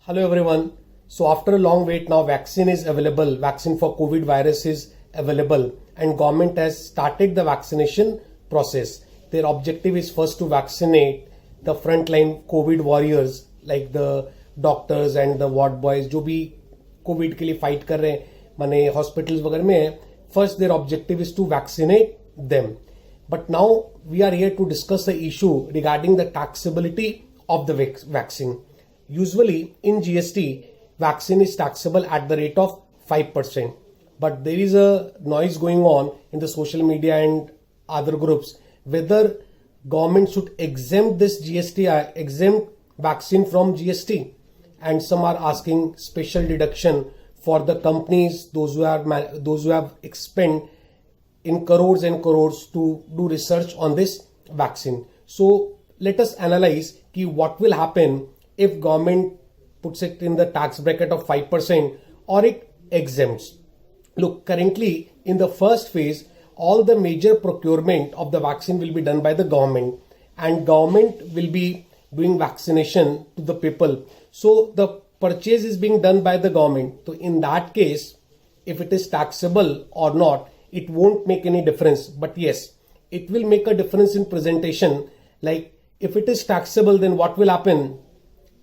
Hello everyone. So after a long wait now vaccine is available. Vaccine for COVID virus is available and government has started the vaccination process. Their objective is first to vaccinate the frontline COVID warriors like the doctors and the ward boys जो भी COVID के लिए fight कर रहे हैं माने hospitals वगैरह में है. First their objective is to vaccinate them. But now we are here to discuss the issue regarding the taxability of the vaccine. Usually in GST, vaccine is taxable at the rate of 5%. But there is a noise going on in the social media and other groups whether government should exempt this GST, exempt vaccine from GST. And some are asking special deduction for the companies, those who have expend in crores and crores to do research on this vaccine. So let us analyze what will happen if government puts it in the tax bracket of 5% or it exempts. Look, currently in the first phase, all the major procurement of the vaccine will be done by the government and government will be doing vaccination to the people. So the purchase is being done by the government. So in that case, if it is taxable or not, it won't make any difference. But yes, it will make a difference in presentation. Like if it is taxable, then what will happen?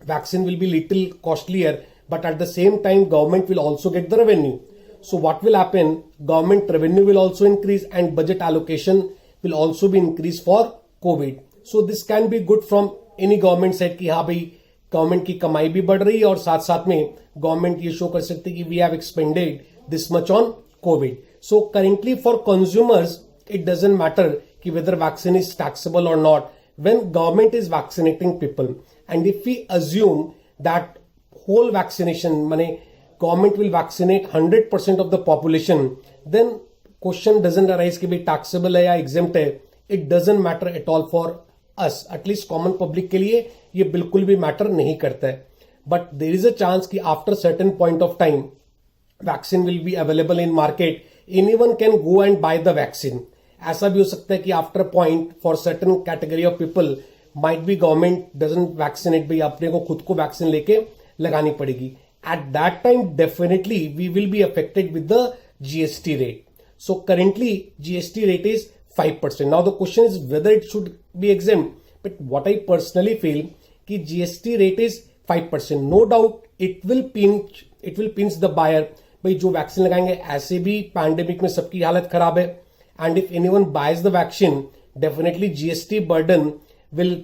Vaccine will be little costlier, but at the same time government will also get the revenue. So what will happen? Government revenue will also increase and budget allocation will also be increased for COVID. So this can be good from any government side कि हाँ भाई government की कमाई भी बढ़ रही है और साथ साथ में government ये show कर सकती है कि we have expended this much on COVID. So currently for consumers it doesn't matter कि whether vaccine is taxable or not when government is vaccinating people. And if we assume that whole vaccination, money, government will vaccinate 100% of the population, then question doesn't arise कि भाई taxable है या exempt है. It doesn't matter at all for us. At least common public के लिए ये बिल्कुल भी matter नहीं करता है. But there is a chance कि after certain point of time, vaccine will be available in market. Anyone can go and buy the vaccine. ऐसा भी हो सकता है कि after a point for certain category of people might be government doesn't vaccinate भाई अपने को खुद को वैक्सीन लेके लगानी पड़ेगी. At that time definitely we will be affected with the GST rate. So currently GST rate is 5%. Now the question is whether it should be exempt. But what I personally feel कि GST rate is 5%. No doubt it will pinch the buyer. भाई जो vaccine लगाएंगे ऐसे भी pandemic में सबकी हालत खराब है. And if anyone buys the vaccine, definitely GST burden will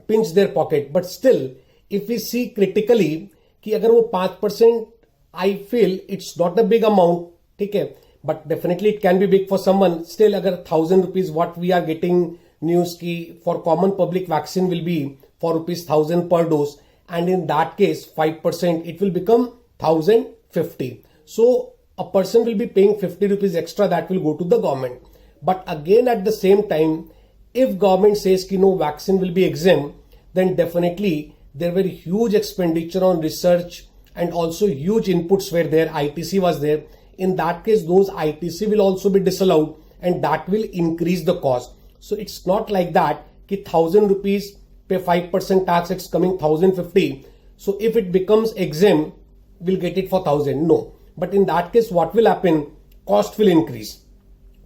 pinch their pocket. But still, if we see critically, कि अगर वो 5%, I feel it's not a big amount, ठीक है? But definitely it can be big for someone. Still, अगर 1,000 rupees, what we are getting news की for common public vaccine will be for rupees 1,000 per dose. And in that case, 5%, it will become 1,050. So a person will be paying 50 rupees extra that will go to the government. But again, at the same time, if government says कि no vaccine will be exempt, then definitely there were huge expenditure on research and also huge inputs were there. ITC was there. In that case, those ITC will also be disallowed and that will increase the cost. So it's not like that कि 1,000 rupees pay 5% tax, it's coming 1,050. So if it becomes exempt, we'll get it for 1,000. No. But in that case, what will happen? Cost will increase.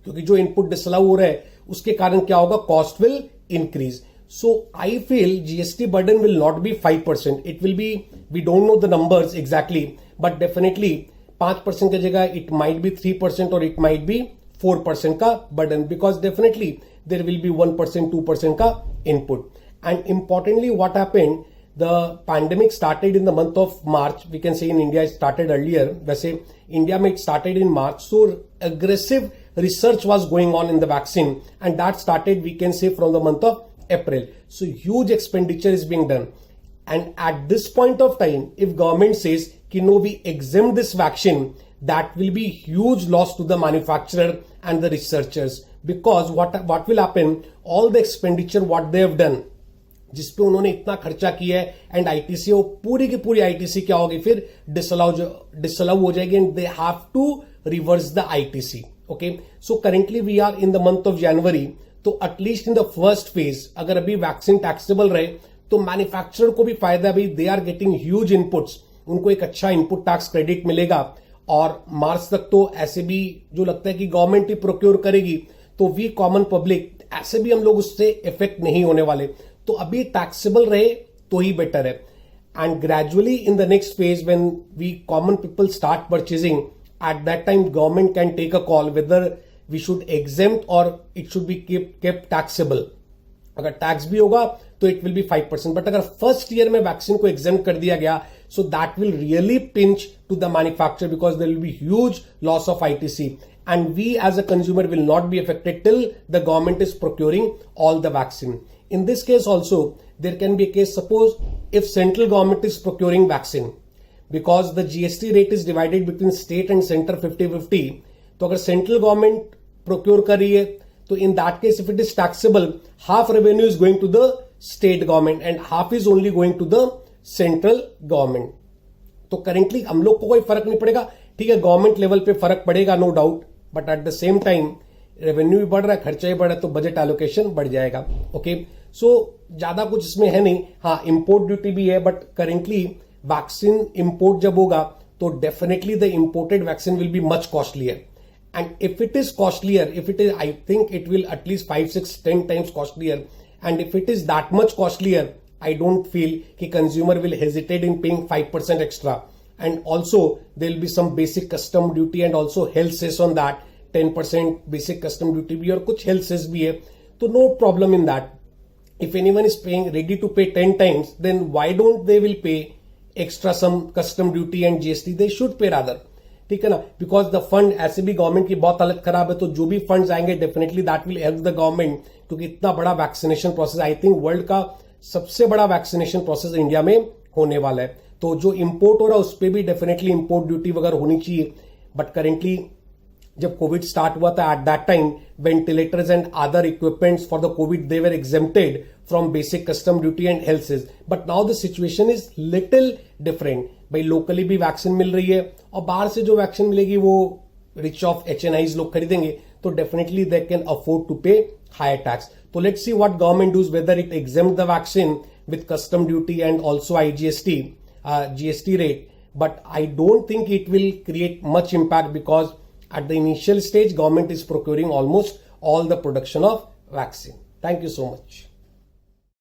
क्योंकि जो input disallow हो रहा है उसके कारण क्या होगा? Cost will increase. So I feel GST burden will not be 5%. It will be, we don't know the numbers exactly, but definitely 5% की जगह इट माइट बी 3% और इट माइट बी 4% का burden because definitely there will be 1%, 2% का input. And importantly what happened, the pandemic started in the month of March. We can say in India it started earlier. वैसे India में it started in March. So aggressive research was going on in the vaccine and that started, we can say, from the month of April. So huge expenditure is being done. And at this point of time, if government says कि no, we exempt this vaccine, that will be huge loss to the manufacturer and the researchers. Because what will happen, all the expenditure what they have done, जिसपे उन्होंने इतना खर्चा किया है and ITC, वो पूरी की पूरी आईटीसी क्या होगी? फिर डिसअलाउ हो जाएगी and they have to reverse the ITC. Okay, so currently we are in the month of January. तो at least in the first phase अगर अभी वैक्सीन टैक्सेबल रहे तो मैन्युफैक्चरर को भी फायदा भी, they are getting huge inputs, उनको एक अच्छा इनपुट टैक्स क्रेडिट मिलेगा और मार्च तक तो ऐसे भी जो लगता है कि गवर्नमेंट ही प्रोक्योर करेगी, तो वी कॉमन पब्लिक ऐसे भी हम लोग उससे इफेक्ट नहीं होने वाले। तो अभी टैक्सेबल रहे तो ही बेटर है। And gradually in the next phase when we common people start purchasing, at that time government can take a call whether we should exempt or it should be kept taxable. अगर tax भी होगा तो it will be 5%, but अगर first year में vaccine को exempt कर दिया गया, so that will really pinch to the manufacturer because there will be huge loss of ITC, and we as a consumer will not be affected till the government is procuring all the vaccine. In this case also there can be a case, suppose if central government is procuring vaccine, because the GST rate is divided between state and center 50-50, तो अगर central government procure कर रही है तो in that case if it is taxable, half revenue is going to the state government and half is only going to the central government. तो currently हम लोग को कोई फर्क नहीं पड़ेगा, ठीक है, गवर्नमेंट लेवल पे फर्क पड़ेगा no doubt, but at the same time revenue भी बढ़ रहा है, खर्चा भी बढ़ रहा है, तो बजट एलोकेशन बढ़ जाएगा। ओके, सो ज्यादा कुछ इसमें है नहीं। हाँ, इंपोर्ट ड्यूटी भी है, बट करेंटली वैक्सीन इंपोर्ट जब होगा तो definitely the imported vaccine will be much costlier, and if it is costlier, if it is, I think it will at least 5, 6, 10 times costlier, and if it is that much costlier, I don't feel कि consumer will hesitate in paying 5% extra, and also there will be some basic custom duty and also health cess on that, 10% basic custom duty भी और कुछ health cess भी है, तो no problem in that. If anyone is paying ready to pay 10 times, then why don't they will pay extra some custom duty and GST? They should pay rather, ठीक है ना, because the fund, ऐसे भी government की बहुत हालत खराब है, तो जो भी फंड्स आएंगे definitely that will help the government, क्योंकि इतना बड़ा vaccination process, I think world का सबसे बड़ा वैक्सीनेशन प्रोसेस इंडिया में होने वाला है। तो जो इंपोर्ट हो रहा है उस पर भी डेफिनेटली इंपोर्ट ड्यूटी वगैरह होनी चाहिए, बट करेंटली जब कोविड स्टार्ट हुआ था, at that time ventilators and other equipments for the Covid they were exempted from basic custom duty and health cess, but now the situation is little different. भाई locally भी vaccine मिल रही है और बाहर से जो वैक्सीन मिलेगी वो रिच ऑफ HNIs लोग खरीदेंगे, तो definitely they can afford to pay higher tax. So let's see what government does, whether it exempt the vaccine with custom duty and also IGST, GST rate. But I don't think it will create much impact because at the initial stage, government is procuring almost all the production of vaccine. Thank you so much.